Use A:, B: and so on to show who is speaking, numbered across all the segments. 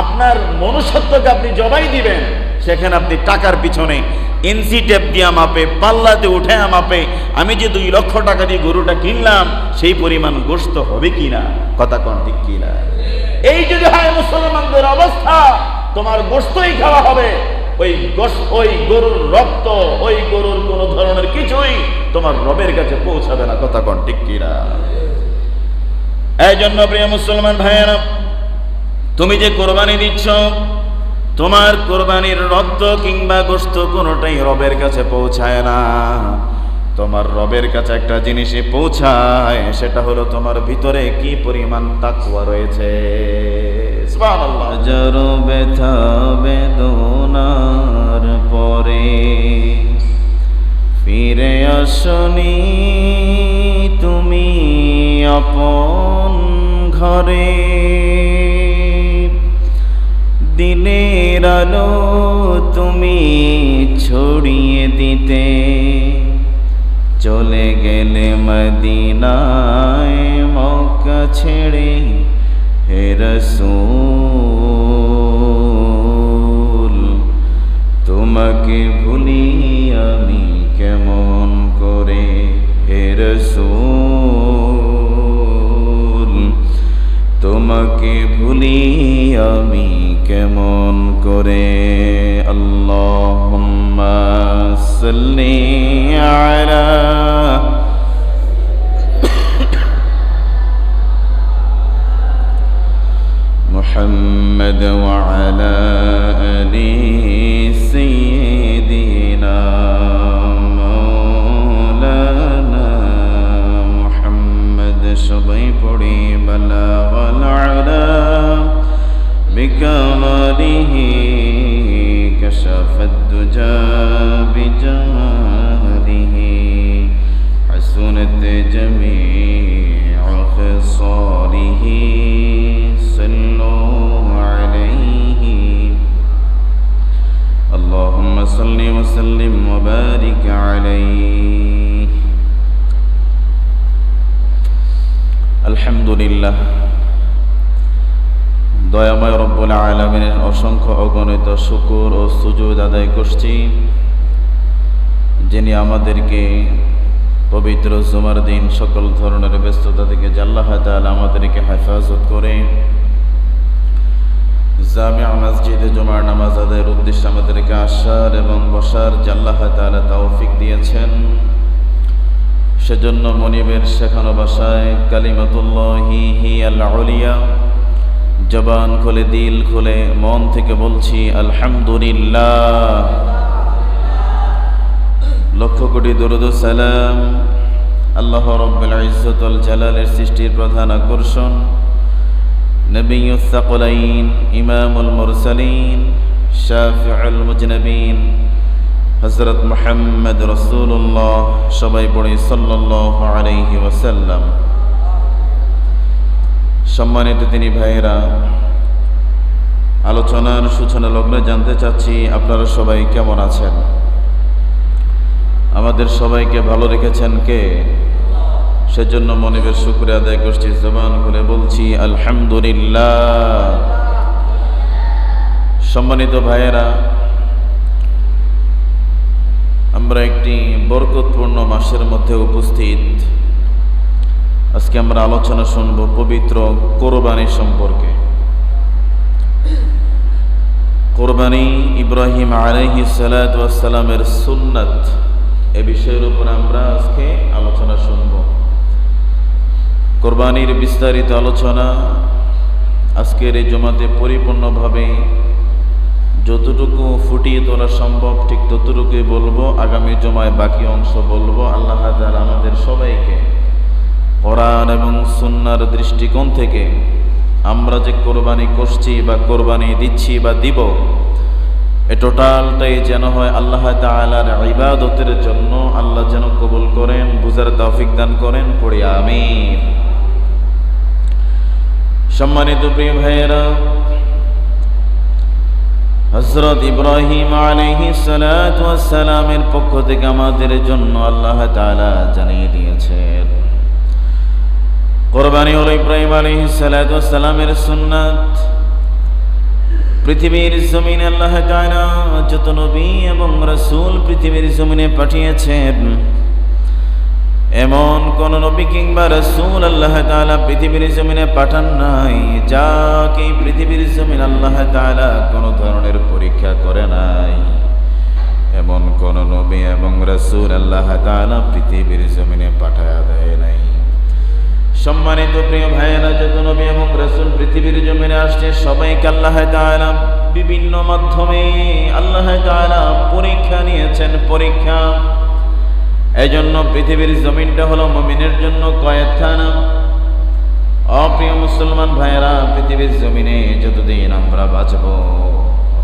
A: আপনার মনুষ্যত্বকে আপনি জবাই দিবেন, সেখানে আপনি টাকার পিছনে ইঞ্চি টেপ দিয়া মাপে, পাল্লাতে উঠে মাপে, আমি যে 2 লক্ষ টাকা দিয়ে গরুটা কিনলাম সেই পরিমাণ গোশত হবে কিনা, কথা কোন ঠিক কিনা? এই যদি হয় মুসলমানদের অবস্থা, তোমার গোশতই খাওয়া হবে, ওই গরুর রক্ত, ওই গরুর কোন ধরনের কিছুই তোমার রবের কাছে পৌঁছাবে না, কথা কোন ঠিক কিনা? এই জন্য প্রিয় মুসলমান ভাইয়েরা, তুমি যে কোরবানি দিচ্ছ, তোমার কোরবানির রক্ত কিংবা গোশত কোনোটাই রবের কাছে পৌঁছায় না। তোমার রবের কাছে একটা জিনিসই পৌঁছায়, সেটা হলো তোমার ভিতরে কি পরিমাণ তাকওয়া রয়েছে। সুবহানাল্লাহ।
B: হাজার ব্যথা বেদনার পরে ফিরে আসনি তুমি আপন ঘরে, দিনের আলো তুমি ছড়িয়ে দিতে চলে গেলে মদিনায় মক্কা ছেড়ে। হে রাসূল তোমাকে ভুলি আমি কেমন করে, হে রাসূল তোমাকে ভুলি আমি কেমন করে। আল্লাহুম্মা সাল্লি আলা মুহাম্মদ ওয়া আলা আলি সাইয়্যিদিনা মাওলানা মুহাম্মদ। সবাই পড়ি বালাগাল আলা বিকামালিহি কাশাফাদ দুজা বিজামালিহি হাসুনাত জামিউ খিসালিহি সাল্লু আলাইহি। আল্লাহুম্মা সাল্লি ওয়া সাল্লিম ওয়া বারিক আলাইহি। আলহামদুলিল্লাহ, দয়াময় রব্বুল আলামিনের অসংখ্য অগণিত শুকর ও সুজুদ আদায় করছি, যিনি আমাদেরকে পবিত্র জুমার দিন সকল ধরনের ব্যস্ততা থেকে আল্লাহ তাআলা আমাদেরকে হেফাজত করে জামিয়া মসজিদে জুমার নামাজ আদায়ের উদ্দেশ্যে আমাদেরকে আসার এবং বসার আল্লাহ তাআলা তৌফিক দিয়েছেন। সেজন্য মনিবের শেখানো ভাষায় কালিমাতুল্লাহি হিয়াল উলিয়া, জবান খুলে দিল খুলে মন থেকে বলছি আলহামদুলিল্লাহ। লক্ষ কোটি দরুদ ও সালাম আল্লাহ রাব্বুল ইজ্জত ওয়াল জালালের সৃষ্টির প্রধান আকর্ষণ, নবিয়্যুস সাকলাইন, ইমামুল মুরসালিন, শাফিউল মুজনাবিন, হযরত মুহাম্মদ রাসূলুল্লাহ, সবাই পড়ি সাল্লাল্লাহু আলাইহি ওয়াসাল্লাম। সম্মানিত তিনি ভাইয়েরা, আলোচনার সূচনা লগ্নে জানতে চাচ্ছি আপনারা সবাই কেমন আছেন? আমাদের সবাইকে ভালো রেখেছেন কে? সেজন্য মনিবের শুকরিয়া আদায় করছি, জবান খুলে বলছি আলহামদুলিল্লাহ। সম্মানিত ভাইয়েরা, আমরা একটি বরকতপূর্ণ মাসের মধ্যে উপস্থিত। আজকে আমরা আলোচনা শুনব পবিত্র কোরবানি সম্পর্কে। কোরবানি ইব্রাহিম আলাইহিস সালাতু ওয়াস সালামের সুন্নাত, এ বিষয়ের উপর আমরা আজকে আলোচনা শুনব। কোরবানির বিস্তারিত আলোচনা আজকের এই জুমাতে পরিপূর্ণভাবে যতটুকু ফুটিয়ে তোলা সম্ভব ঠিক ততটুকুই বলবো। আগামী জুমায় বাকি অংশ বলবো। আল্লাহ তাআলা আমাদের সবাইকে কোরআন এবং সুন্নাহর দৃষ্টিকোণ থেকে আমরা যে কোরবানি করছি বা কোরবানি দিচ্ছি বা দিব, এ টোটালটাই যেন হয় আল্লাহ তাআলার ইবাদতের জন্য। আল্লাহ যেন কবুল করেন, বুঝার তৌফিক দান করেন, পড়ি আমিন। সম্মানিত প্রিয় ভাইয়েরা, হযরত ইব্রাহিম আলাইহিস সালাতু ওয়াস সালামের পক্ষ থেকে আমাদের জন্য আল্লাহ তাআলা জানিয়ে দিয়েছেন, কোরবানি হলো ইব্রাহিম আলাইহিস সালাতু ওয়াস সালামের সুন্নাত। পৃথিবীর জমিনে আল্লাহ তাআলা যত নবী এবং রাসূল পৃথিবীর জমিনে পাঠিয়েছেন, এমন কোন নবী কিংবা রাসূল আল্লাহ তাআলা পৃথিবীর জমিনে পাঠান নাই যাকে পৃথিবীর জমিন আল্লাহ তাআলা কোনো ধরনের পরীক্ষা করে নাই। এমন কোন নবী এবং রাসূল আল্লাহ তাআলা পৃথিবীর জমিনে পাঠায়া দেয় নাই। সম্মানিত প্রিয় ভাইয়েরা, যত নবী এবং রাসূল পৃথিবীর জমিনে আসছে সবাইকে আল্লাহ তাআলা বিভিন্ন মাধ্যমে আল্লাহ তাআলা পরীক্ষা নিয়েছেন, পরীক্ষা। এজন্য পৃথিবীর জমিনটা হলো মুমিনের জন্য কয়েদখানা। অপ্রিয় মুসলমান ভাইয়েরা, পৃথিবীর জমিনে যতদিন আমরা বাঁচব,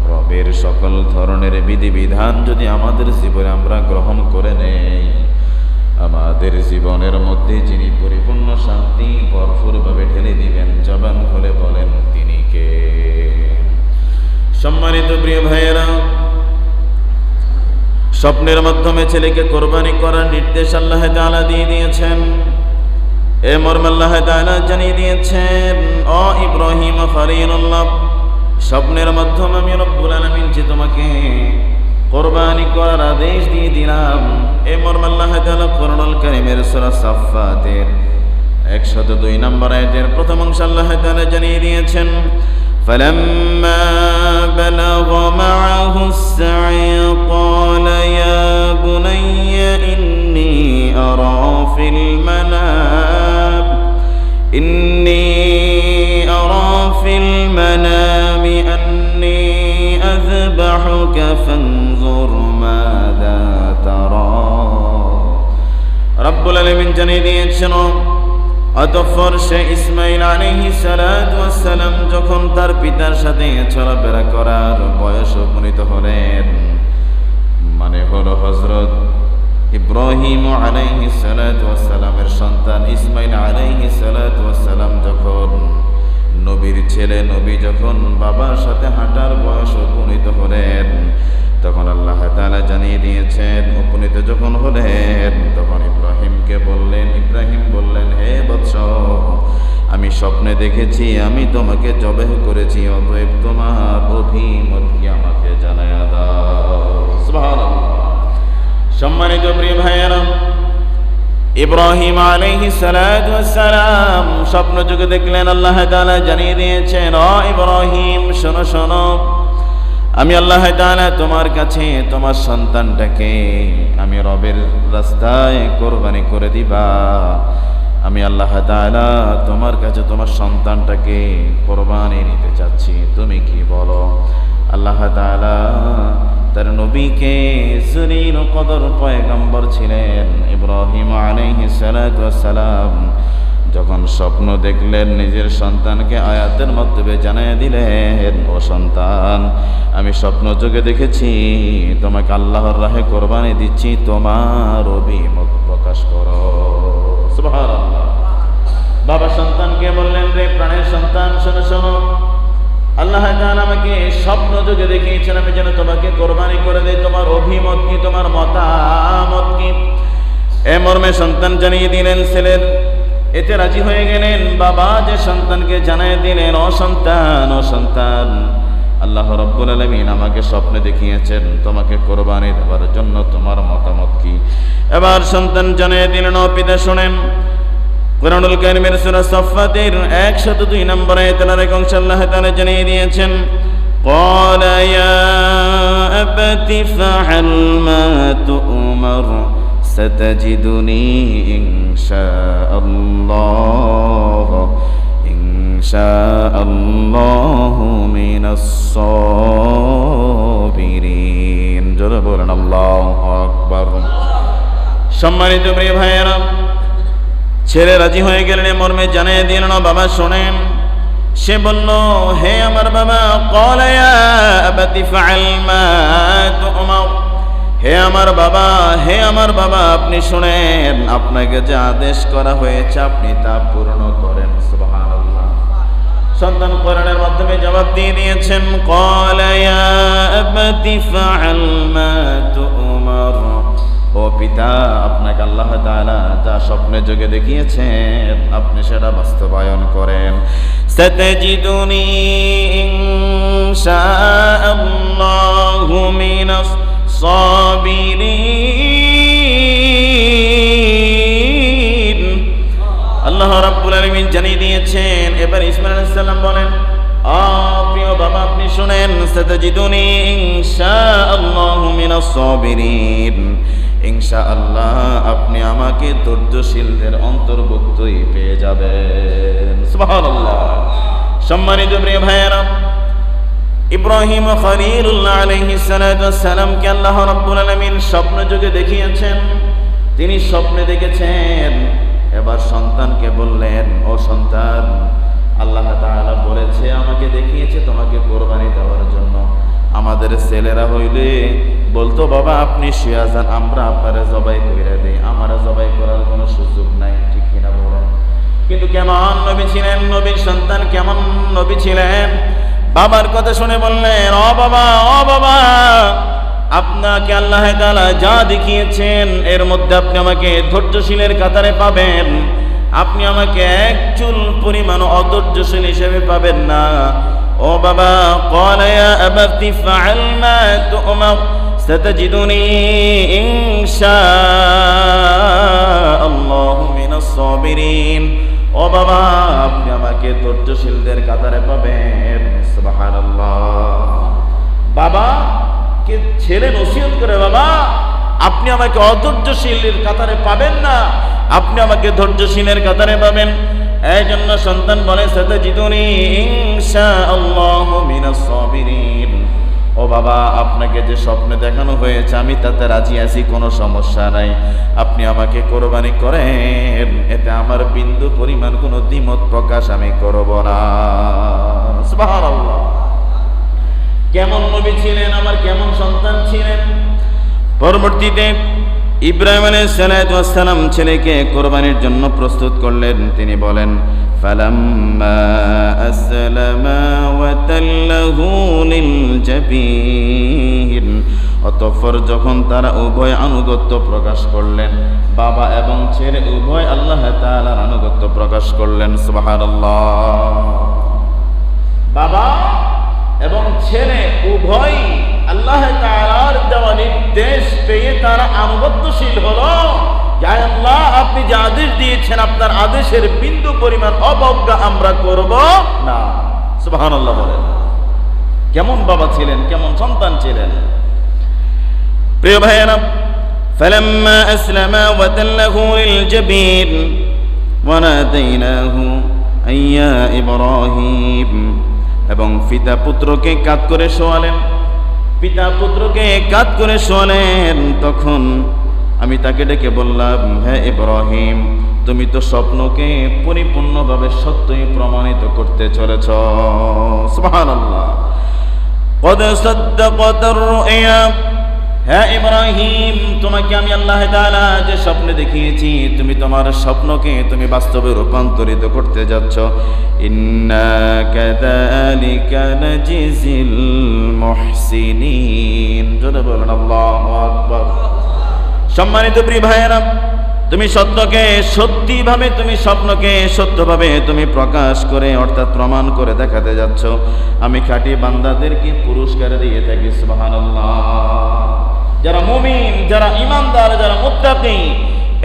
B: রবের সকল ধরনের বিধিবিধান যদি আমাদের জীবনে আমরা গ্রহণ করে নেই, আমাদের জীবনের মধ্যে যিনি পরিপূর্ণ শান্তি ভরপুরভাবে ঢেলে দিবেন, জবান খুলে বলেন তিনি কে? সম্মানিত প্রিয় ভাইয়েরা, স্বপ্নের মাধ্যমে ছেলেকে কোরবানি করার নির্দেশ আল্লাহ তাআলা দিয়ে দিয়েছেন। এ মর্মে আল্লাহ তাআলা জানিয়ে দিয়েছেন, ও ইব্রাহিম খলিলুল্লাহ, স্বপ্নের মাধ্যমে আমি রব্বুল আলামিন যে তোমাকে কোরবানি করার আদেশ দিয়ে দিলাম। এ মর্মে আল্লাহ তাআলা কোরআনুল কারীমের সূরা সাফফাতের 102 নম্বর আয়াতের প্রথম অংশ আল্লাহ তাআলা জানিয়ে দিয়েছেন, فلما بلغ معه السعي قال يا بني إني أرى في المنام أني أذبحك فانظر ماذا ترى। রব্বুল আলামিন জানিয়ে দিয়েছেন, অতঃপর সে ইসমাঈল আলাইহিস সালাতু ওয়াস সালাম যখন তার পিতার সাথে চলাফেরা করার বয়স উপনীত হলেন, মানে হলো হযরত ইব্রাহিম আলাইহিস সালাতু ওয়াস সালামের সন্তান ইসমাঈল আলাইহিস সালাতু ওয়াস সালাম যখন নবীর ছেলে, নবী যখন বাবার সাথে হাঁটার বয়স উপনীত হলেন, তখন আল্লাহ তাআলা জানিয়ে দিয়েছেন, উপনীত যখন হলেন তখন ইব্রাহিমকে বললেন, ইব্রাহিম বললেন, হে বৎস, আমি স্বপ্নে দেখেছি আমি তোমাকে জবেহ করেছি, অতএব তোমার অভিমত কি আমাকে জানায়া দাও। সুবহানাল্লাহ। সম্মানিত প্রিয় ভাইয়েরা, ইব্রাহিম আলাইহিস সালাতু ওয়াস সালাম স্বপ্ন যুগে দেখলেন, আল্লাহ তাআলা জানিয়ে দিয়েছেন, ও ইব্রাহিম শোনো শোনো, আমি আল্লাহ তাআলা তোমার কাছে তোমার সন্তানটাকে আমি রবের রাস্তায় কোরবানি করে দিবা। আমি আল্লাহ তাআলা তোমার কাছে তোমার সন্তানটাকে কোরবানি নিতে চাচ্ছি, তুমি কি বলো? আল্লাহ তাআলা তার নবীকে জলিল কদর পয়গম্বর ছিলেন ইব্রাহিম আলাইহিস সালাতু ওয়াস সালাম যখন স্বপ্ন দেখলেন, নিজের সন্তানকে আয়াতের মাধ্যমে জানিয়ে দিলেন, ও সন্তান, আমি স্বপ্ন যোগে দেখেছি তোমাকে আল্লাহর রাহে কোরবানি দিচ্ছি, তোমার অভিমত প্রকাশ করো। সুবহানাল্লাহ। বাবা সন্তানকে বললেন, রে প্রাণের সন্তান, শোনো শোনো, আল্লাহ তাআলা আমাকে স্বপ্ন যোগে দেখিয়েছেন আমি যেন তোমাকে কোরবানি করে দেই, তোমার অভিমত কি, তোমার মতামত কি? এ মর্মে সন্তান জানিয়ে দিলেন, ছেলের এতে রাজি হয়ে গেলেন। বাবা যে সন্তানকে জানিয়ে দিলেন, ও সন্তান, ও সন্তান, আল্লাহ রাব্বুল আলামিন আমাকে স্বপ্নে দেখিয়েছেন তোমাকে কোরবানি দেওয়ার জন্য, তোমার মতামত কি? এবার সন্তান জানিয়ে দিলেন, ও পিতা শুনেন, কুরআনুল কারীমের সূরা সাফফাতের 102 নম্বর আয়াতের এক অংশ আল্লাহ তাআলা জানিয়ে দিয়েছেন, قال يا أبت فعل ما تؤمر ستجدني إن شاء الله من الصابرين। জোরে বলেন আল্লাহু আকবার। সম্মানিত প্রিয় ভাইয়েরা, ছেলে রাজি হয়ে গেলেন, মর্মে জানিয়ে দিলেন, বাবা শোনেন। সে বলল, হে আমার বাবা, قال يا أبت فعل ما تؤمر, হে আমার বাবা, হে আমার বাবা, আপনি শুনেন, আপনাকে যে আদেশ করা হয়েছে আপনি তা পূর্ণ করেন। সুবহানাল্লাহ। সন্তান কোরআনের মাধ্যমে জবাব দিয়ে দিয়েছেন, قال يا أبت فعل ما تؤمر, ও পিতা, আপনাকে আল্লাহ তাআলা যা স্বপ্নে যোগে দেখিয়েছেন আপনি সেটা বাস্তবায়ন করেন। সাতাজিদুনি ইনশা
A: শাআল্লাহু মিনাস সাবিরিন। আল্লাহ রাব্বুল আলামিন জানিয়ে দিয়েছেন। এবার ইসমাঈল আলাইহিস সালাম বলেন, প্রিয় বাবা আপনি শুনেন, সাতাজিদুনি ইনশাআল্লাহু মিনাস সাবিরিন, ইনশাআল্লাহ আপনি আমাকে ধৈর্যশীলদের অন্তর্ভুক্তই পেয়ে যাবেন। সুবহানাল্লাহ। সম্মানিত প্রিয় ভাইয়েরা, ইব্রাহিম খলিলুল্লাহ আলাইহিস সালাতু ওয়াস সালামকে আল্লাহ রাব্বুল আলামিন স্বপ্ন যোগে দেখিয়েছেন। তিনি স্বপ্নে দেখেছেন, এবার সন্তানকে বললেন, ও সন্তান, আল্লাহ তাআলা বলেছে, আমাকে দেখিয়েছে তোমাকে কোরবানি দেওয়ার জন্য। আমাদের ছেলেরা হইলে বলতো, বাবা আপনি শুয়ে যান, আমরা আপনারা জবাই কইরা দেই, আমারা জবাই করার কোনো সুযোগ নাই, ঠিক কিনা বলেন? কিন্তু কেমন নবী ছিলেন, নবীর সন্তান কেমন নবী ছিলেন? বাবার কথা শুনে বললেন, ও বাবা, আপনাকে আল্লাহ তাআলা যা দেখিয়েছেন এর মধ্যে আপনি আমাকে ধৈর্যশীলের কাতারে পাবেন। আপনি আমাকে এক চুল পরিমাণ অধৈর্যশীল হিসেবে পাবেন না। ও বাবা, ক্বালা ইয়া আবাতি ফাআল মা তু'মার সাতাজিদুনি ইনশাআল্লাহু মিনাস সাবিরিন। ও বাবা, আপনি আমাকে ধৈর্যশীলদের কাতারে পাবেন। সুবহানাল্লাহ। বাবা কে ছেলে নসিহত করে, বাবা আপনি আমাকে অধৈর্যশীলের কাতারে পাবেন না, আপনি আমাকে ধৈর্যশীলের কাতারে পাবেন। এই জন্য সন্তান বলে, সাতাজিদুনি ইনশাআল্লাহু মিনাস সাবিরিন। ও বাবা, আপনাকে যে স্বপ্নে দেখানো হয়েছে আমি তাতে রাজি আছি, কোনো সমস্যা নাই। আপনি আমাকে কোরবানি করেন, এতে আমার বিন্দু পরিমাণ কোনো দ্বিমত প্রকাশ আমি করব না। সুবহানাল্লাহ। কেমন নবী ছিলেন, আমার কেমন সন্তান ছিলেন। পরবর্তীতে ইব্রাহিম আলাইহিস সালাতু ওয়াস সালাম ছেলেকে কোরবানির জন্য প্রস্তুত করলেন। তিনি বলেন, ফালাম্মা আসলামা ওয়া তাল্লাহু লিল জাবিন। অতঃপর যখন তারা উভয় আনুগত্য প্রকাশ করলেন, বাবা এবং ছেলে উভয় আল্লাহ তাআলার আনুগত্য প্রকাশ করলেন। সুবহানাল্লাহ। বাবা এবং ছেলে উভয় আল্লাহ তাআলার দেওয়া নির্দেশ পেয়ে তারা আনুগত্যশীল হলো। যা আল্লাহ আপনি যে আদেশ দিয়েছেন, আপনার আদেশের বিন্দু পরিমাণ অবজ্ঞা আমরা করব না। সুবহানাল্লাহ বলেন। কেমন বাবা ছিলেন, কেমন সন্তান ছিলেন। প্রিয় ভাইয়েরা, ফালাম্মা আসলামা ওয়া তাল্লাহু লিল জাবিন ওয়া নাদাইনাহু আইয়া ইব্রাহিম। এবং পিতা পুত্রকে কাঁধ করে শোয়ালেন, পিতা পুত্রকে কাঁধ করে শোয়ালেন। তখন আমি তাকে ডেকে বললাম, হে ইব্রাহিম, তুমি তো স্বপ্নকে পরিপূর্ণভাবে সত্যই প্রমাণিত করতে চলেছ। সুবহানাল্লাহ। قد صدقت الرؤيا। হ্যাঁ ইব্রাহিম, তোমাকে আমি আল্লাহ তাআলা যে স্বপ্ন দেখিয়েছি, তুমি তোমার স্বপ্নকে তুমি বাস্তবে রূপান্তরিত করতে যাচ্ছ। ইন্না কাযালিকা নাজিজিল মুহসিনিন। জোরে বলেন আল্লাহু আকবার। সম্মানিত প্রিয় ভাইয়েরা, তুমি সত্যকে সত্যিভাবে, তুমি স্বপ্নকে সত্যভাবে তুমি প্রকাশ করে অর্থাৎ প্রমাণ করে দেখাতে যাচ্ছ। আমি খাঁটি বান্দাদেরকে পুরস্কার দিয়ে থাকি। সুবহানাল্লাহ। যারা মুমিন, যারা ইমানদার, যারা মুত্তাকি,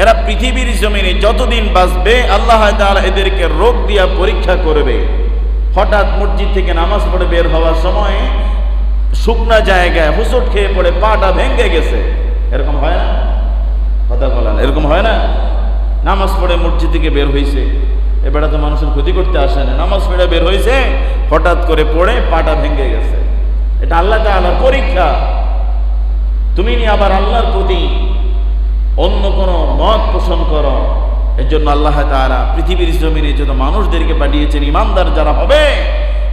A: এরা পৃথিবীর জমিনে যতদিন বাঁচবে আল্লাহ তাআলা এদেরকে রোগ দিয়া পরীক্ষা করবে। হঠাৎ মসজিদ থেকে নামাজ পড়ে বের হওয়ার সময় শুকনা জায়গায় হুঁচট খেয়ে পড়ে পাটা ভেঙে গেছে, এরকম হয় না? কথা বলেন, এরকম হয় না? নামাজ পড়ে মসজিদ থেকে বের হয়েছে, এবারে তো মানুষের ক্ষতি করতে আসে না, নামাজ পড়ে বের হয়েছে, হঠাৎ করে পড়ে পাটা ভেঙে গেছে। এটা আল্লাহ তাআলার পরীক্ষা। তুমি নি আবার আল্লাহর প্রতি অন্য কোনো মত পোষণ করো। এর জন্য আল্লাহ তাআলা পৃথিবীর জমিনে যত মানুষদেরকে পাঠিয়েছেন, ইমানদার যারা হবে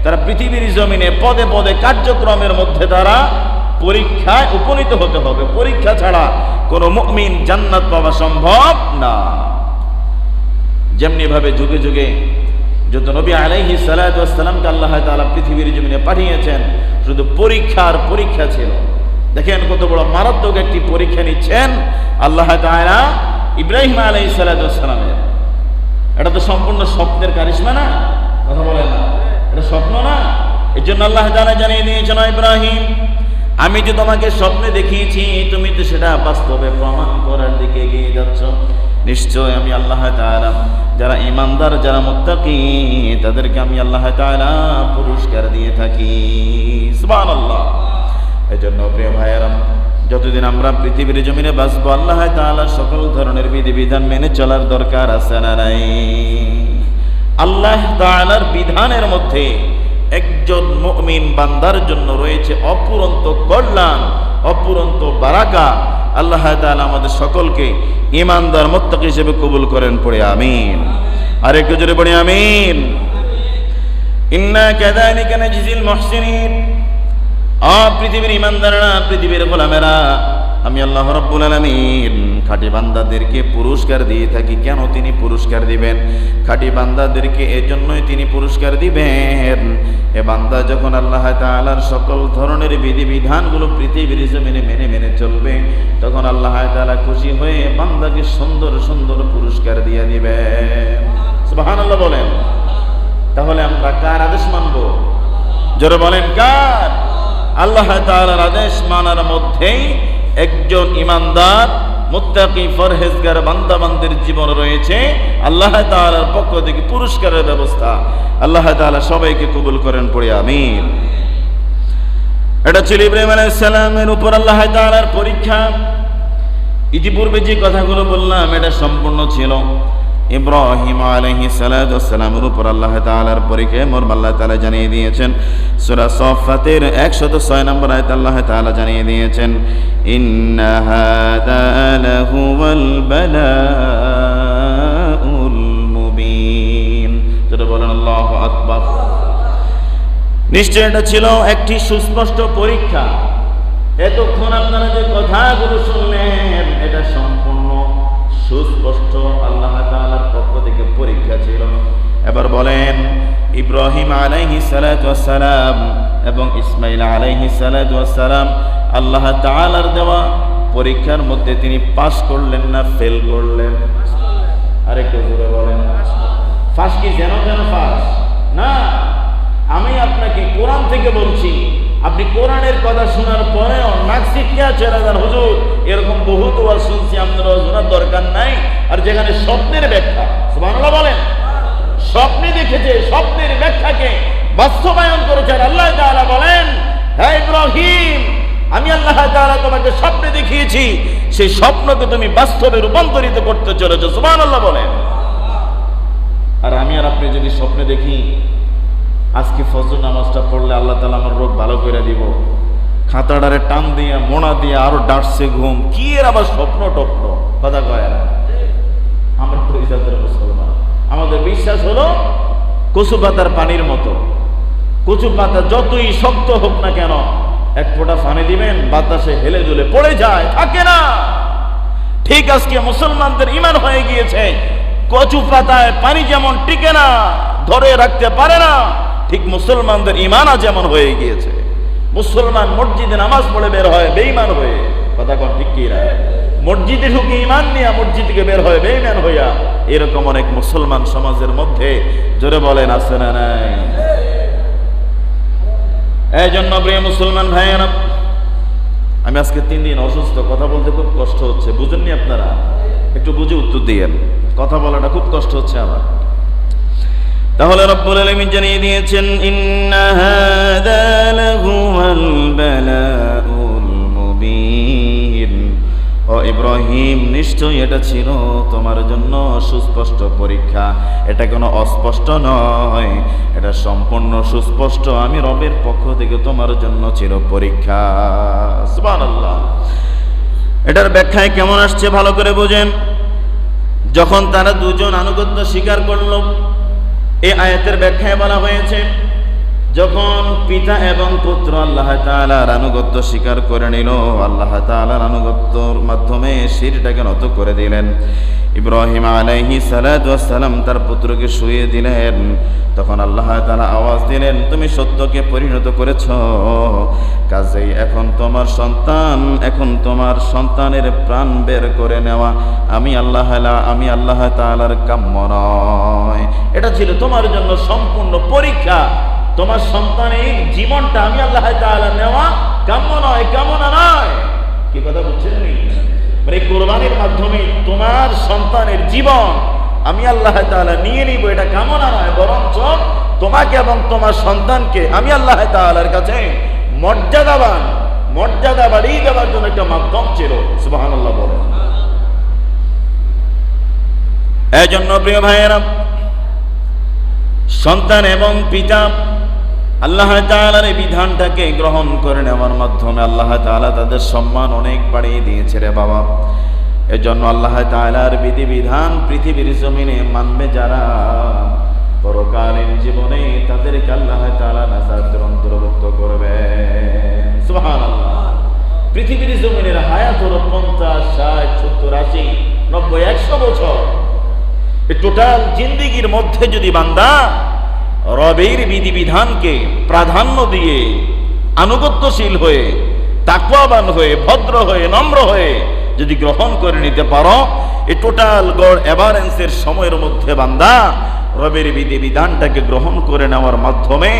A: তারা পৃথিবীর জমিনে পদে পদে কার্যক্রমের মধ্যে তারা পরীক্ষায় উপনীত হতে হবে। পরীক্ষা ছাড়া কোনো মুমিন জান্নাত পাওয়া সম্ভব না। যেমনি ভাবে যুগে যুগে যত নবী আলাইহিস সালাতু ওয়াস সালামকে আল্লাহ তাআলা পৃথিবীর জমিনে পাঠিয়েছেন, শুধু পরীক্ষার পরীক্ষা ছিল। দেখেন কত বড় মারাত্মক একটি পরীক্ষা নিচ্ছেন আল্লাহ তাআলা ইব্রাহিম আলাইহিস সালাতু ওয়াস সালামের। এটা তো সম্পূর্ণ স্বপ্নের কারিশমা না? কথা বলেন না, এটা স্বপ্ন না, এই জন্য আল্লাহ তাআলা জানিয়ে দিয়েছেন, ইব্রাহিম আমি যে তোমাকে স্বপ্নে দেখিয়েছি তুমি তো সেটা বাস্তবে প্রমাণ করার দিকে এগিয়ে যাচ্ছ। নিশ্চয় আমি আল্লাহ তাআলা যারা ঈমানদার, যারা মুত্তাকি, তাদেরকে আমি আল্লাহ তাআলা পুরস্কার দিয়ে থাকি। সুবহানাল্লাহ। এজন্য প্রিয় ভাইয়েরা, যতদিন আমরা পৃথিবীর জমিনে বাঁচবো আল্লাহ তাআলার সকল ধরনের বিধিবিধান মেনে চলার দরকার আছে না নাই? আল্লাহ তাআলার বিধানের মধ্যে একজন মুমিন বান্দার জন্য রয়েছে অপুরন্ত কল্যাণ, অপুরন্ত বারাকা। আল্লাহ তাআলা আমাদের সকলকে ঈমানদার মুত্তাকি হিসেবে কবুল করেন, পড়ে আমিন। আর একটু জোরে পড়ে আমিন। ইন্না কাযালিকা নাজজিল মুহসিনিন। পৃথিবীর ঈমানদাররা, পৃথিবীর গোলামেরা, আমি আল্লাহ রাব্বুল আলামিন খাঁটি বান্দাদেরকে পুরস্কার দিয়ে থাকি। কেন তিনি পুরস্কার দিবেন? খাঁটি বান্দাদেরকে এজন্যই তিনি পুরস্কার দিবেন, এ বান্দা যখন আল্লাহ তাআলার সকল ধরনের বিধিবিধানগুলো পৃথিবীর জমিনে মেনে মেনে চলবে, তখন আল্লাহ তাআলা খুশি হয়ে বান্দাকে সুন্দর সুন্দর পুরস্কার দিয়ে দিবেন। সুবহানাল্লাহ বলেন। তাহলে আমরা কার আদেশ মানব? জোরে বলেন, কার? আল্লাহ তাআলার আদেশ মানার মধ্যেই একজন ঈমানদার মুত্তাকি ফরহেজগার বান্দা বান্দির জীবন রয়েছে। আল্লাহ তাআলার পক্ষ থেকে পুরস্কারের ব্যবস্থা। আল্লাহ তাআলা সবাইকে কবুল করেন, পড়ে আমিন। এটা ছিল ইব্রাহিম আলাইহিস সালামের উপর আল্লাহ তাআলার পরীক্ষা। ইতিপূর্বে যে কথাগুলো বললাম এটা সম্পূর্ণ ছিল ইব্রাহিম আলাইহিস সালাতু ওয়াস সালামের উপর আল্লাহ তাআলার পরীক্ষা। মর্ম আল্লাহ তাআলা জানিয়ে দিয়েছেন সূরা সাফফাতের 106 নম্বর আয়াত আল্লাহ তাআলা জানিয়ে দিয়েছেন, ইন্না হাযা লাহুল বালাউল মুবিন। যেটা বলেন আল্লাহু আকবার। নিশ্চয় এটা ছিল একটি সুস্পষ্ট পরীক্ষা। এতক্ষণ আপনারা যে কথাগুলো শুনলেন এটা সম্পূর্ণ সুস্পষ্ট আল্লাহ তাআলার পক্ষ থেকে পরীক্ষা ছিল। এবার বলেন, ইব্রাহিম আলাইহিস সালাতু ওয়াস সালাম এবং ইসমাঈল আলাইহিস সালাতু ওয়াস সালাম আল্লাহ তাআলার দেওয়া পরীক্ষার মধ্যে তিনি পাস করলেন না ফেল করলেন? আরেকটু জোরে বলেন। পাস কি যেন পাস না। আমি আপনাকে কোরআন থেকে বলছি, আপনি কোরআনের কথা শোনার পরেও নাক সিটকা ছেড়ে দেন, হুজুর এরকম বহুত ওয়াজ শুনছি, আপনারা শোনার দরকার নাই। আর যেখানে স্বপ্নের ব্যাখ্যা, সুবহানাল্লাহ বলেন, স্বপ্নে দেখেছে, স্বপ্নের ব্যাখ্যাকে বাস্তবায়ন করেছেন। আল্লাহ তাআলা বলেন, হে ইব্রাহিম আমি আল্লাহ তাআলা তোমাকে স্বপ্নে দেখিয়েছি, সেই স্বপ্নকে তুমি বাস্তবে রূপান্তরিত করতে চলেছো। সুবহানাল্লাহ বলেন। আর আমি আর আপনি যদি স্বপ্নে দেখি আজকে ফজর নামাজটা পড়লে আল্লাহ তাআলা আমার রোগ ভালো করে দিব, খাতাটারে টান দিয়ে মোনা দিয়ে আরো ডাকছে ঘুম, কি এর আবার স্বপ্ন টপ্ন কথা কয় না। আমরা তো ইজাতের মুসলমান, আমাদের বিশ্বাস হলো কচু পাতার পানির মতো। কচু পাতা যতই শক্ত হোক না কেন, এক ফোঁটা পানি দিবেন বাতাসে হেলে দুলে পড়ে যায়, থাকে না। ঠিক আজকে মুসলমানদের ঈমান হয়ে গিয়েছে, কচু পাতায় পানি যেমন টিকে না, ধরে রাখতে পারে না, ঠিক মুসলমানদের ঈমানও যেমন হয়ে গিয়েছে। মুসলমান মসজিদে নামাজ পড়ে বের হয় বেঈমান হয়ে, কথা কোন ঠিক কি না? মসজিদে ঢুকে ঈমান নিয়ে মসজিদ থেকে বের হয় বেঈমান হইয়া। এরকম অনেক মুসলমান সমাজের মধ্যে, জোরে বলেন, আছে না নাই? এই জন্য প্রিয় মুসলমান ভাইয়েরা, আমি আজকে 3 দিন অসুস্থ, কথা বলতে খুব কষ্ট হচ্ছে, বুঝেননি আপনারা? একটু বুঝে উত্তর দিয়েন, কথা বলাটা খুব কষ্ট হচ্ছে আমার। তাহলে রব্বুল আলামিন জানিয়ে দিয়েছেন, ইন্না হাযা লাহুল বালাউল মুবিন। ও ইব্রাহিম নিশ্চয়ই এটা ছিল তোমার জন্য সুস্পষ্ট পরীক্ষা। এটা কোনো অস্পষ্ট নয়, এটা সম্পূর্ণ সুস্পষ্ট। আমি রবের পক্ষ থেকে তোমার জন্য ছিল পরীক্ষা। সুবহানাল্লাহ। এটার ব্যাখ্যায় কেমন আসছে ভালো করে বুঝেন। যখন তারা দুজন আনুগত্য স্বীকার করল, এই আয়াতের ব্যাখ্যায় বলা হয়েছে, যখন পিতা এবং পুত্র আল্লাহ তাআলার আনুগত্য স্বীকার করে নিল, আল্লাহ তাআলার আনুগত্যর মাধ্যমে শিরটাকে নত করে দিলেন। ইব্রাহিম আলাইহিস সালাতু ওয়াস সালাম তার পুত্রকে শুইয়ে দিলেন। তখন আল্লাহ তাআলা আওয়াজ দিলেন, তুমি সত্যকে পরিণত করেছ, কাজেই এখন তোমার সন্তানের প্রাণ বের করে নেওয়া আমি আল্লাহ তাআলার কাম্য নয়। এটা ছিল তোমার জন্য সম্পূর্ণ পরীক্ষা। তোমার সন্তানের জীবনটা আমি আল্লাহ তাআলা নেওয়া কামনা নয়। কি কথা বুঝছেন? মানে কোরবানির মাধ্যমে তোমার সন্তানের জীবন আমি আল্লাহ তাআলা নিয়ে নিব, এটা কামনা নয়, বরঞ্চ তোমাকে এবং তোমার সন্তানকে আমি আল্লাহ তাআলার কাছে মর্যাদা বাড়িয়ে দেওয়ার জন্য একটা মাধ্যম ছিল। সুবহানাল্লাহ বলেন। এই জন্য প্রিয় ভাইয়েরা, সন্তান এবং পিতা আল্লাহ তাআলার এই বিধানটাকে গ্রহণ করে নেওয়ার মাধ্যমে আল্লাহ তাআলা তাদের সম্মান অনেক বাড়িয়ে দিয়েছে রে বাবা। এজন্য আল্লাহ তাআলার বিধিবিধান পৃথিবীর জমিনে মানবে যারা, পরকালীন জীবনে তাদেরকে আল্লাহ তাআলা নাজাতের অন্তর্ভুক্ত করবে। সুবহানাল্লাহ। পৃথিবীর জমিনের হায়াত হলো 50, 60, 70, 80, 90, 100 বছর। এই টোটাল জিন্দেগির মধ্যে যদি বান্দা রবের বিধিবিধানকে প্রাধান্য দিয়ে আনুগত্যশীল হয়ে তাকওয়াবান হয়ে ভদ্র হয়ে নম্র হয়ে যদি গ্রহণ করে নিতে পারো, এই টোটাল গড় এভারেন্সের সময়ের মধ্যে বান্দা রবের বিধিবিধানটাকে গ্রহণ করে নেওয়ার মাধ্যমে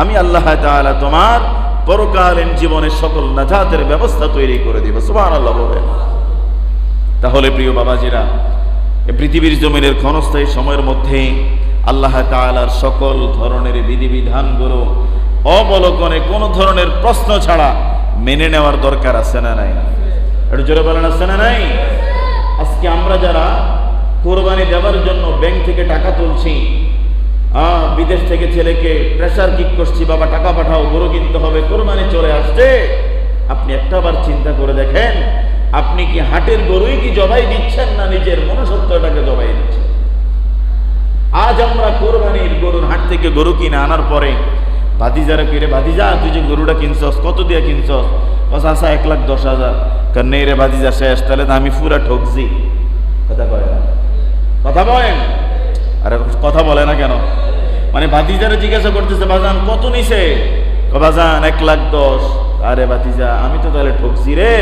A: আমি আল্লাহ তাআলা তোমার পরকালীন জীবনের সকল নাজাতের ব্যবস্থা তৈরি করে দিব। সুবহানাল্লাহ বলেন। তাহলে প্রিয় বাবাজিরা, এই পৃথিবীর জমিনের ক্ষণস্থায়ী সময়ের মধ্যে আল্লাহ তাআলার সকল ধরনের বিধিবিধানগুলো অবলোকনে কোনো ধরনের প্রশ্ন ছাড়া মেনে নেওয়ার দরকার আছে না নাই? একটু জোরে বলেন, আছে না নাই? আজকে আমরা যারা কোরবানি দেওয়ার জন্য ব্যাংক থেকে টাকা তুলছি, বিদেশ থেকে ছেলেকে প্রেসার কিক করছি, বাবা টাকা পাঠাও, গরু কিনতে হবে, কোরবানি চলে আসছে, আপনি একটাবার চিন্তা করে দেখেন, আপনি কি হাটের গরুই কি জবাই দিচ্ছেন না নিজের মনুষ্যত্বটাকে জবাই দিচ্ছেন? আজ আমরা কোরবানির গরুর হাট থেকে গরু কিনে আনার পরে ভাতিজারা কিরে, ভাতিজা তুই যে গরুটা কিনছস কত দিয়ে কিনছস? আসা 1,10,000। নেই রে ভাতিজা, শেষ, তাহলে তো আমি পুরা ঠকছি। কথা বলেন, কথা বলেন, আরে কথা বলে না কেন? মানে ভাতিজারা জিজ্ঞাসা করতেছে, বাজান কত নিছে? বাজান 1,10,000। আরে ভাতিজা, আমি তো তাহলে ঠকছি রে,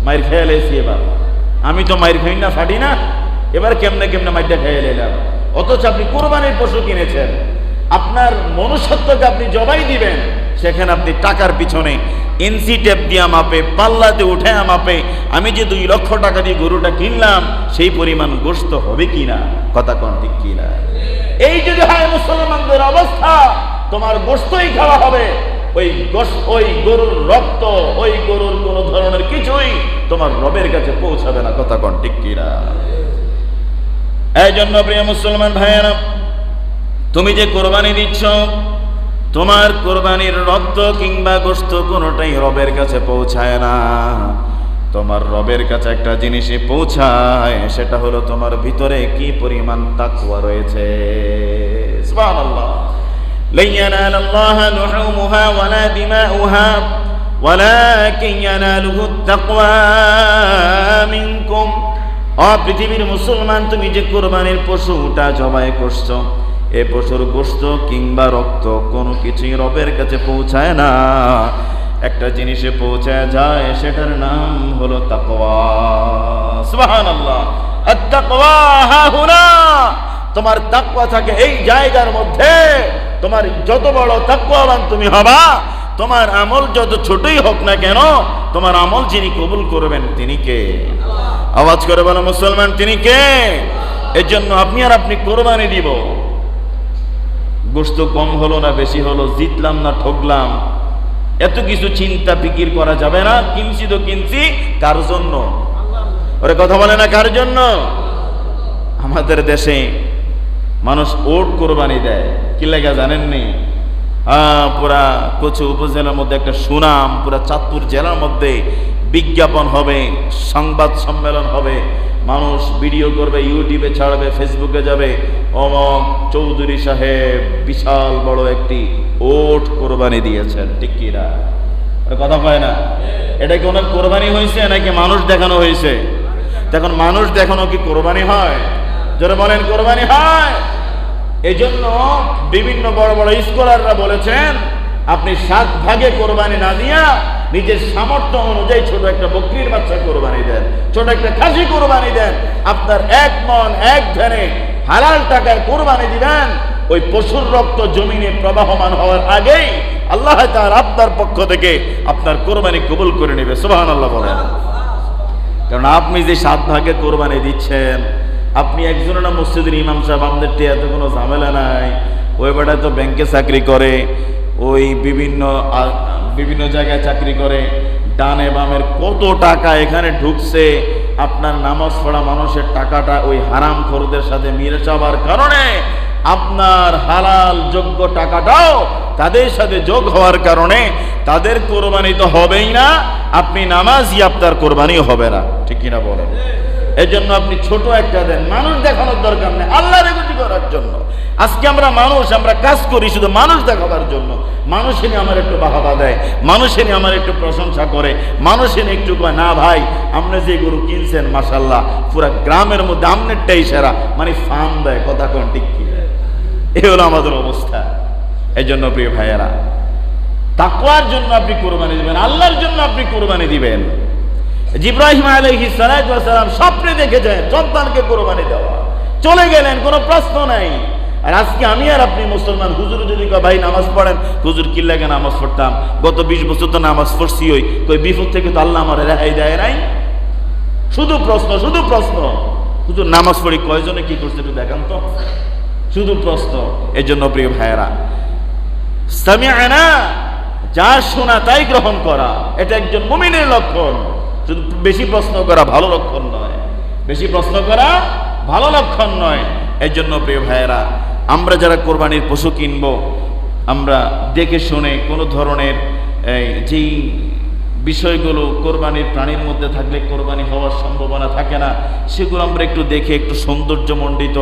A: মাইর খেয়ে লেছি। এবার আমি তো মাইর খাই না, ফাটি না, এবার কেমনে মাইরটা খেয়ে এলাম। অথচ আপনি কোরবানির পশু কিনেছেন, আপনার মনুষ্যত্বকে আপনি জবাই দিবেন, সেখানে আপনি টাকার পিছনে ইঞ্চি টেপ দিয়া মাপে, পাল্লাতে উঠে মাপে আমি যে 2 লক্ষ টাকা দিয়ে গরুটা কিনলাম সেই পরিমাণ গোশত হবে কিনা? কথা কোন ঠিক কিনা? এই যদি হয় মুসলমানদের অবস্থা, তোমার গোশতই খাওয়া হবে, ওই গরুর রক্ত, ওই গরুর কোন ধরনের কিছুই তোমার রবের কাছে পৌঁছাবে না। কথা কোন ঠিক কিনা? এই জন্য প্রিয় মুসলমান ভাইয়েরা, তুমি যে কোরবানি দিচ্ছ, তোমার কোরবানির রক্ত কিংবা গোশত কোনোটাই রবের কাছে পৌঁছায় না। তোমার রবের কাছে একটা জিনিসই পৌঁছায়, সেটা হলো তোমার ভিতরে কি পরিমাণ তাকওয়া রয়েছে। সুবহানাল্লাহ। লা ইয়ানালাল্লাহা লুহুমুহা ওয়ালা দিমাউহা ওয়ালাকিন ইয়ানালুহু তাকওয়া মিনকুম। পৃথিবীর মুসলমান, তুমি যে কোরবানির পশুটা জবাই করছো, এ পশুর গোশত কিংবা রক্ত কোনো কিছুই রবের কাছে পৌঁছায় না। একটা জিনিসে পৌঁছায় যায়, সেটার নাম হলো তাকওয়া। সুবহানাল্লাহ। আত-তাকওয়া হাহুনা। তোমার তাকওয়া থাকে এই জায়গার মধ্যে। তোমার যত বড় তাকওয়াবান তুমি হবা, তোমার আমল যত ছোটই হোক না কেন, তোমার আমল যিনি কবুল করবেন তিনি কে? আওয়াজ করে বলো মুসলমান, তিনি কে? এর জন্য আপনি কোরবানি দিব, গোশত কম হলো না বেশি হলো, জিতলাম না ঠকলাম, এত কিছু চিন্তা ফিকির করা যাবে না। কিনছি তো কিনছি কার জন্য? ওরে কথা বলে না, কার জন্য? আমাদের দেশে মানুষ ওট কোরবানি দেয়, কি লাগা জানেননি? পুরা কচু উপজেলার মধ্যে একটা সুনাম, পুরা চাঁদপুর জেলার মধ্যে বিজ্ঞাপন হবে, সংবাদ সম্মেলন হবে, মানুষ ভিডিও করবে, ইউটিউবে ছাড়বে, ফেসবুকে যাবে, অমক চৌধুরী সাহেব বিশাল বড় একটি ওট কোরবানি দিয়েছেন। ঠিক কি না? কথা কয় না? এটা কি ওনার কোরবানি হয়েছে নাকি মানুষ দেখানো হয়েছে? এখন মানুষ দেখানো কি কোরবানি হয়? যারা বলেন কোরবানি হয়। এই জন্য বিভিন্ন বড় বড় স্কলাররা বলেছেন, আপনি 7 ভাগে কোরবানি না দিয়া নিজের সামর্থ্য অনুযায়ী ছোট একটা বকরির বাচ্চা কোরবানি দেন, ছোট একটা খাসি কোরবানি দেন, আপনার 1 মণ 1 ধ্যানে হালাল টাকার কোরবানি দিবেন। ওই পশুর রক্ত জমিনে প্রবাহমান হওয়ার আগেই আল্লাহ তাআলা আপনার পক্ষ থেকে আপনার কোরবানি কবুল করে নেবে। সুবহানাল্লাহ বলেন। কারণ আপনি যে 7 ভাগে কোরবানি দিচ্ছেন, আপনি একজনের না মসজিদের ইমাম সাহেব, আমাদের টিয়াতে কোনো ঝামেলা নাই, ওই বেটা তো ব্যাংকে চাকরি করে, ওই বিভিন্ন জায়গায় চাকরি করে, ডানে বামের কত টাকা এখানে ঢুকছে, আপনার নামাজ পড়া মানুষের টাকাটা ওই হারাম খোরদের সাথে মিলে যাওয়ার কারণে আপনার হালাল যোগ্য টাকাটাও তাদের সাথে যোগ হওয়ার কারণে তাদের কোরবানি তো হবেই না, আপনি নামাজি, আপনার কোরবানিও হবে না। ঠিক কিনা বলেন? এজন্য আপনি ছোট একটা দেন, মানুষ দেখানোর দরকার নেই, আল্লাহর খুশি করার জন্য। আজকে আমরা কাজ করি শুধু মানুষ দেখাবার জন্য। মানুষেরই আমার একটু বাহাবা দেয়, মানুষেরই আমার একটু প্রশংসা করে, মানুষেরই একটু কয় না ভাই আপনি যে গরু কিনছেন মাশাআল্লাহ পুরা গ্রামের মধ্যে আমনেরটাই সেরা, মানে ফার্ম দেয়, কথা কোন ঠিক কি? এই হলো আমাদের অবস্থা। এই জন্য প্রিয় ভাইয়েরা, তাকওয়ার জন্য আপনি কোরবানি দিবেন, আল্লাহর জন্য আপনি কোরবানি দিবেন। ইব্রাহিম আলাইহিস সালাম স্বপ্নে দেখেছেন সন্তানকে কোরবানি দেওয়া, চলে গেলেন, কোনো প্রশ্ন নাই। আর আজকে আমি আর আপনি মুসলমান, হুজুর যদি কয় ভাই নামাজ পড়েন, হুজুর কি লাগে নামাজ পড়তাম, গত 20 বছর তো নামাজ পড়ছি, ওই বিপদ থেকে তো আল্লাহ আমার রেহাই দেয় নাই। শুধু প্রশ্ন, হুজুর নামাজ পড়ি কয়জনে কি করছে একটু দেখান তো, শুধু প্রশ্ন। এই জন্য প্রিয় ভাইয়েরা, সামিআনা, যা শোনা তাই গ্রহণ করা, এটা একজন মুমিনের লক্ষণ। শুধু বেশি প্রশ্ন করা ভালো লক্ষণ নয়, বেশি প্রশ্ন করা ভালো লক্ষণ নয়। এই জন্য প্রিয় ভাইয়েরা, আমরা যারা কোরবানির পশু কিনবো, আমরা দেখে শুনে কোনো ধরনের যেই বিষয়গুলো কোরবানির প্রাণীর মধ্যে থাকলে কোরবানি হওয়ার সম্ভাবনা থাকে না, সেগুলো আমরা একটু দেখে, একটু সৌন্দর্যমণ্ডিত,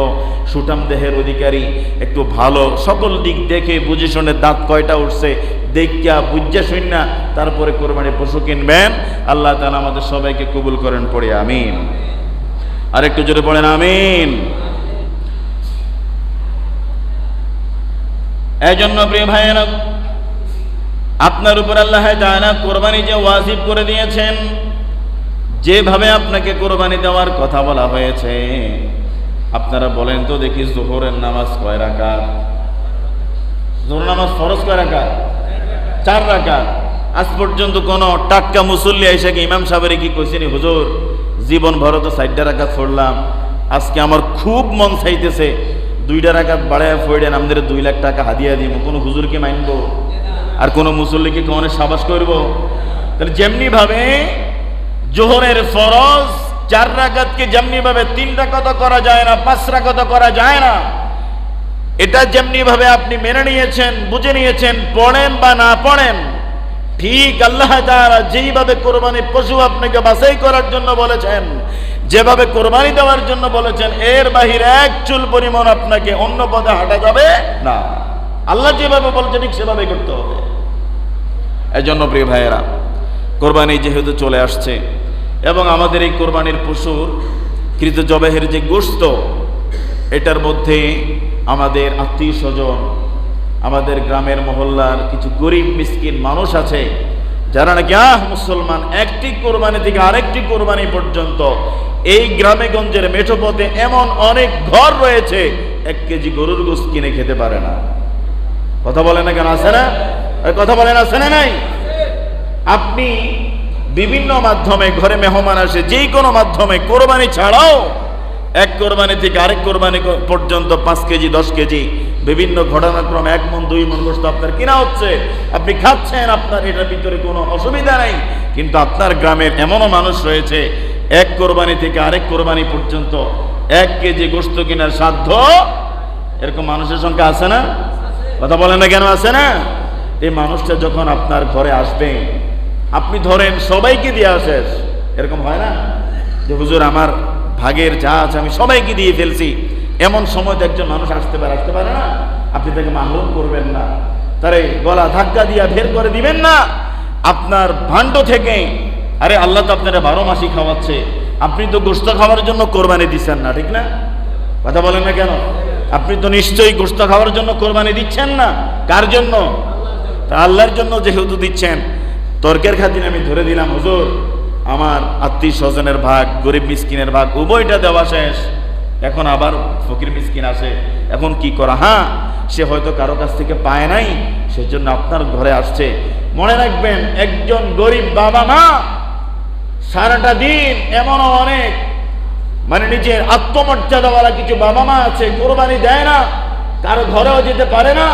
A: সুঠাম দেহের অধিকারী, একটু ভালো সকল দিক দেখে বুঝে শুনে, দাঁত কয়টা উঠছে দেখিয়া বুঝা শুননা তারপরে কোরবানির পশু কিনবেন। আল্লাহ তাআলা আমাদের সবাইকে কবুল করেন, পড়ে আমিন। আর একটু জোরে পড়েন আমিন। এই জন্য প্রিয় ভাইয়েরা, আপনার উপর আল্লাহ তাআলা কোরবানি যে ওয়াজিব করে দিয়েছেন, যেভাবে আপনাকে কোরবানি দেওয়ার কথা বলা হয়েছে, আপনারা বলেন তো দেখি যোহরের নামাজ কয় রাকাত? যোহর নামাজ ফরজ কয় রাকাত? 4 রাকাত। আজ পর্যন্ত কোন টাটকা মুসল্লি এসে কি ইমাম সাহেবের কি কইছেনি হুজুর জীবন ভর তো 4 রাকাত পড়লাম, আজকে আমার খুব মন চাইতেছে 2 রাকাত বাড়ায় পড়েন, আমাদের 2 লাখ টাকা হাদিয়া দিব, কোন হুজুরকে মানবো? আর কোন মুসল্লিকে কোন সাবাস করবো? তাহলে যেমনি ভাবে জোহরের ফরজ 4 রাকাতকে যেমনি ভাবে 3 রাকাত করা যায় না, 5 রাকাত করা যায় না, এটা যেমনি ভাবে আপনি মেনে নিয়েছেন, বুঝে নিয়েছেন, পড়েন বা না পড়েন, ঠিক আল্লাহ তাআলা যেইভাবে কোরবানি পশু আপনাকে বাছাই করার জন্য বলেছেন, যেভাবে কোরবানি দেওয়ার জন্য বলেছেন, এর বাহিরে 1 চুল পরিমাণ আপনাকে অন্য পথে হাঁটা যাবে না। আল্লাহ যেভাবে বলছেন ঠিক সেভাবে করতে হবে। এই জন্য প্রিয় ভাইয়েরা, কোরবানি যেহেতু চলে আসছে এবং আমাদের এই কোরবানির পশুর কৃত জবাহের যে গোশত, এটার মধ্যে আমাদের আত্মীয় স্বজন, আমাদের গ্রামের মহল্লার কিছু গরিব মিসকিন মানুষ আছে যারা নাকি মুসলমান, একটি কোরবানি থেকে আরেকটি কোরবানি পর্যন্ত এই গ্রামে গঞ্জের মেঠোপথে এমন অনেক ঘর রয়েছে 1 কেজি গরুর গোশত কিনে খেতে পারে না। কথা বলে না কেন? আছে না? কথা বলেন আছে না নাই? আপনি বিভিন্ন মাধ্যমে, ঘরে মেহমান আসে, যেই কোনো মাধ্যমে কোরবানি ছাড়াও 1 কোরবানি থেকে আরেক কোরবানি পর্যন্ত 5 কেজি 10 কেজি বিভিন্ন ঘটনাক্রমে 1 মণ 2 মণ গোশত আপনার কিনা হচ্ছে, আপনি খাচ্ছেন, আপনার এটার ভিতরে কোনো অসুবিধা নেই। কিন্তু আপনার গ্রামের এমনও মানুষ রয়েছে 1 কোরবানি থেকে আরেক কোরবানি পর্যন্ত 1 কেজি গোশত কেনার সাধ্য, এরকম মানুষের সংখ্যা আছে না? কথা বলেন না কেন? আছে না? এই মানুষটা যখন আপনার ঘরে আসবে, আপনি ধরেন সবাইকে দিয়ে আসেন, এরকম হয় না যে হুজুর আমার ভাগের যা আছে আমি সবাইকে দিয়ে ফেলছি, এমন সময় তো একজন মানুষ আসতে পারে না, আপনি তাকে মাহরুম করবেন না, তারে গলা ধাক্কা দিয়া বের করে দিবেন না আপনার ভাণ্ড থেকে। আরে আল্লাহ তো আপনারা 12 মাসই খাওয়াচ্ছে, আপনি তো গোশত খাওয়ার জন্য কোরবানি দিচ্ছেন না, ঠিক না? কথা বলেন না কেন? আপনি তো নিশ্চয়ই গোশত খাওয়ার জন্য কোরবানি দিচ্ছেন না। কার জন্য? তা আল্লাহর জন্য যেহেতু দিচ্ছেন, তর্কের খাতিরে আমি ধরে দিলাম হুজুর আমার আত্মীয় স্বজনের ভাগ, গরিব মিসকিনের ভাগ উভয়টা দেওয়া শেষ, এখন আবার ফকির মিসকিন আসে, এখন কি করা? হ্যাঁ, সে হয়তো কারো কাছ থেকে পায় নাই, সেজন্য আপনার ঘরে আসছে। মনে রাখবেন, একজন গরিব বাবা মা সারাটা দিন, এমনও অনেক মানে নিজের আত্মমর্যাদাওয়ালা কিছু বাবা মা আছে, কোরবানি দেয় না, কারো ঘরেও যেতে পারে না,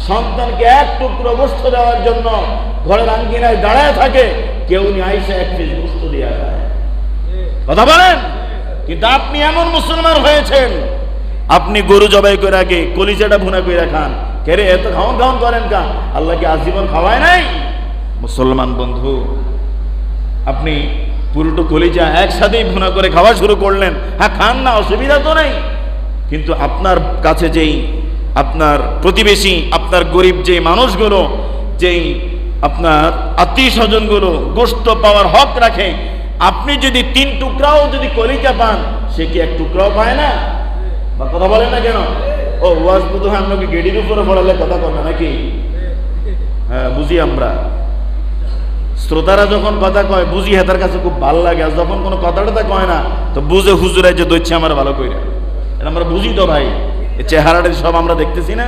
A: সন্তানকে এক টুকরো গোশত দেওয়ার জন্য ঘরের আঙ্গিনায় দাঁড়ায় থাকে, কেউ নিয়ে আইসা এক পিস গোশত দিয়ে যায়। কথা বলেন। কিন্তু আপনি এমন মুসলমান হয়েছেন, আপনি গরু জবাই করে আগে কলিজাটা ভুনা করে খান। কেরে এত খাওয়ান খাওয়ান করেন কা? আল্লাহ কি আজীবন খাওয়ায় নাই? মুসলমান বন্ধু, আপনি পুরোটো কলিজা একসাথেই ভুনা করে খাওয়া শুরু করলেন, হ্যাঁ খান না, অসুবিধা তো নেই। কিন্তু আপনার কাছে যেই আপনার প্রতিবেশী, আপনার গরিব যে মানুষগুলো, যেই আপনার আত্মীয় স্বজনগুলো গোশত পাওয়ার হক রাখে, আপনি যদি 3 টুকরাও যদি কলিজা পান, সে কি 1 টুকরাও পায় না? বা কথা বলেন না কেন? ও ওয়াজ বুধ আপনাকে গেডির উপরে পড়ালে কথা কর না নাকি? হ্যাঁ বুঝি আমরা। শ্রোতারা যখন কথা কয় বুঝি, হেতার কাছে খুব ভালো লাগে। আর যখন কোনো কথাটা কয় না, তো বুঝে হুজুরাই যে দইছে আমার ভালো কইরা, এটা আমরা বুঝি তো ভাই। এই চেহারাটা সব আমরা দেখতেছি না।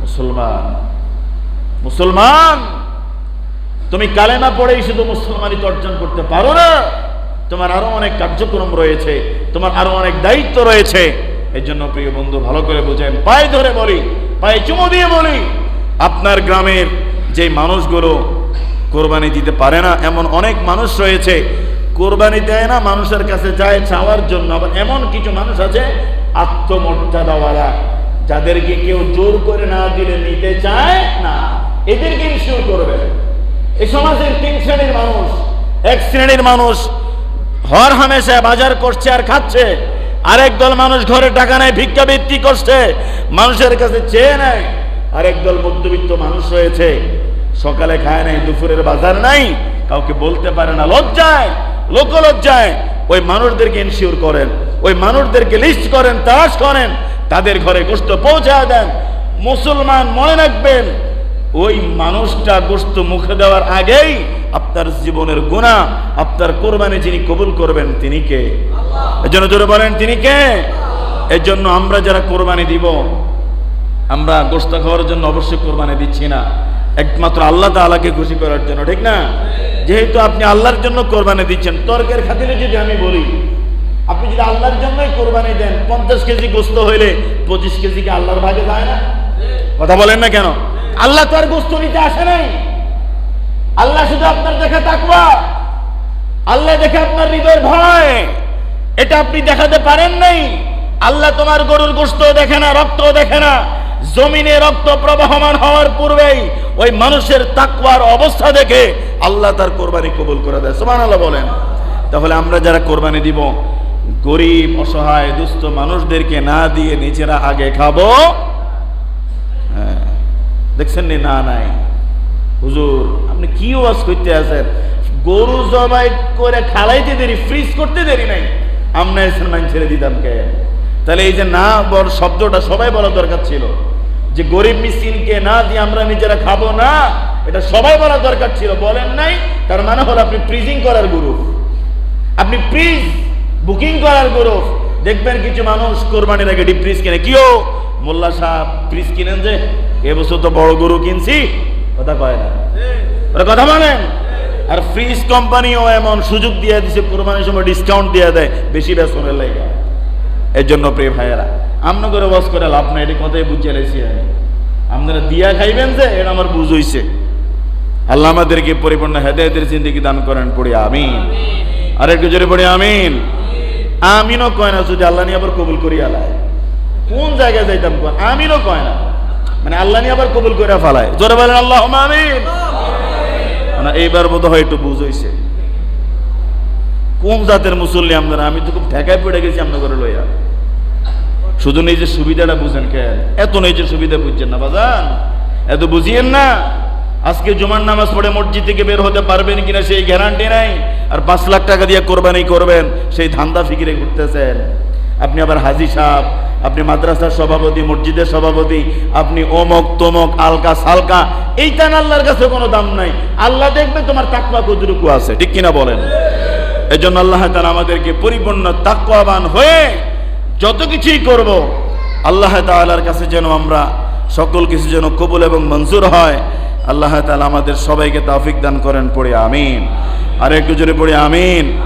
A: মুসলমান, মুসলমান, তুমি কালেমা পড়েই শুধু মুসলমানি অর্জন করতে পারো না, তোমার আরো অনেক কার্যক্রম রয়েছে, তোমার আরো অনেক দায়িত্ব রয়েছে। এই জন্য প্রিয় বন্ধু, ভালো করে বুঝেন, পায়ে ধরে বলি, পায়ে চুমো দিয়ে বলি, আপনার গ্রামের যে মানুষগুলো কোরবানি দিতে পারে না, এমন অনেক মানুষ রয়েছে, কোরবানি দেয় না, মানুষের কাছে যায় চাওয়ার জন্য। আবার এমন কিছু মানুষ আছে আত্মমর্যাদাওয়ালা, যাদেরকে কেউ জোর করে না দিলে নিতে চায় না, এদেরকে ইনশিওর করবে। এই সমাজের 3 শ্রেণীর মানুষ। এক শ্রেণীর মানুষ হর হামেশা বাজার করছে আর খাচ্ছে, আরেক দল মানুষ ঘরে টাকা নেয়, ভিক্ষাবৃত্তি করছে, মানুষের কাছে চেয়ে নেয়। আরেক দল মধ্যবিত্ত মানুষ রয়েছে, সকালে খায় নাই, দুপুরের বাজার নাই, কাউকে বলতে পারে না, লজ্জায়, লোকলজ্জায়। ওই মানুষদেরকে ইনশিওর করেন, ওই মানুষদেরকে লিস্ট করেন, তালাশ করেন, তাদের ঘরে গোশত পৌঁছা দেন। মুসলমান মনে রাখবেন, ওই মানুষটা গোশত মুখে দেওয়ার আগেই আপনার জীবনের গুনাহ, আপনার কোরবানি যিনি কবুল করবেন তিনি কে? এজন্য জোরে বলেন, তিনি কে? এই জন্য আমরা যারা কোরবানি দিব, আমরা গোশত খাওয়ার জন্য অবশ্যই কোরবানি দিচ্ছি না, একমাত্র আল্লাহ তাআলাকে খুশি করার জন্য, ঠিক না? যেহেতু আপনি আল্লাহর জন্য কোরবানি দিচ্ছেন, তর্কের খাতিরে যদি আমি বলি, আপনি যদি আল্লাহর জন্যই কোরবানি দেন, 50 কেজি গোশত হইলে 25 কেজি কি আল্লাহর ভাগে যায় না? কথা বলেন না কেন? আল্লাহ তো আর গোশত নিতে আসে নাই। আল্লাহ শুধু আপনার দেখে তাকওয়া, আল্লাহ দেখে আপনার হৃদয়ের ভয়, এটা আপনি দেখাতে পারেন নাই। আল্লাহ তোমার গরুর গোশত দেখে না, রক্ত দেখে না, জমিনে রক্ত প্রবাহমান হওয়ার পূর্বেই ওই মানুষের তাকওয়ার অবস্থা দেখে আল্লাহ তার কোরবানি কবুল করে দেয়। সুবহানাল্লাহ বলেন। তাহলে আমরা যারা কোরবানি দিব, গরিব, অসহায়, দুস্থ মানুষদেরকে না দিয়ে নিজেরা আগে খাবো। হ্যাঁ, দেখছেন নি? না নাই হুজুর, আপনি কি ওয়াজ করতে আছেন? গরু জবাই করে খালাইতে দেরি, ফ্রিজ করতে দেরি নাই, আমরা এসে মাইন ছেড়ে দিতাম কে? তাহলে এই যে না বড় শব্দটা সবাই বলা দরকার ছিল, যে গরিব মিসকিনকে না দিয়ে আমরা নিজেরা খাবো না, এটা সবাই বলা দরকার ছিল। বলেন নাই, তার মানে হলো আপনি ফ্রিজিং করার গুরু, আপনি ফ্রিজ বুকিং করার গুরু। দেখবেন কিছু মানুষ কোরবানির আগে ডিপ ফ্রিজ কিনে। কিও মোল্লা সাহেব, ফ্রিজ কিনেন যে? এবছর তো বড় গরু কিনছি, কথা কয় না, কথা বলেন। আর ফ্রিজ কোম্পানিও এমন সুযোগ দিয়ে দিছে, কোরবানির সময় ডিসকাউন্ট দিয়ে দেয় বেশি বেতনের লাগে। এর জন্য প্রিয় ভাইয়েরা, আমরা করে ওয়াজ করে লাভ নাই, এটা কথাই বুঝে লাইছি। আপনারা দিয়া খাইবেন যে, এটা আমার বুঝ হইছে। আল্লাহ আমাদেরকে পরিপূর্ণ হেদায়েতের জিন্দেগি দান করেন, পড়ি আমিন। আরেকটু জোরে পড়ি আমিন। আমিনও কয় না, যদি আল্লাহ নিয়ে আবার কবুল করি আলায়, কোন জায়গায় যাইতাম? আমিনও কয় না, মানে আল্লাহ নিয়ে আবার কবুল করে ফেলায়। জোরে বলেন আল্লাহুম্মা আমিন। না এইবার বোধ হয় একটু বুঝ হইছে। কোন জাতের মুসল্লি আপনারা? আমি তো খুব ঠেকায় পড়ে গেছি আপনার ঘরে লইয়া। শুধু নিজের সুবিধাটা বুঝেন কেন? এত নিজের সুবিধা বুঝছেন না বাজান, এত বুঝিয়েন না। আজকে জুমার নামাজ পড়ে মসজিদ থেকে বের হতে পারবেন কিনা সেই গ্যারান্টি নাই, আর 5 লাখ টাকা দিয়ে কোরবানি করবেন সেই ধান্দা ফিকিরে ঘুরতেছেন। আপনি আবার হাজি সাহেব, আপনি মাদ্রাসার সভাপতি, মসজিদের সভাপতি, আপনি অমক তমক আলকা সালকা, এইটা আল্লাহর কাছে কোনো দাম নাই। আল্লাহ দেখবে তোমার তাকওয়া কতটুকু আছে, ঠিক কিনা বলেন? এজন্য আল্লাহ তাআলা আমাদেরকে পরিপূর্ণ তাকওয়াবান হয়ে যত কিছুই করব, আল্লাহ তাআলার কাছে যেন আমরা সকল কিছু যেন কবুল এবং মঞ্জুর হয়। আল্লাহ তাআলা আমাদের সবাইকে তৌফিক দান করেন, পড়ে আমিন। আর একটু জোরে পড়ে আমিন।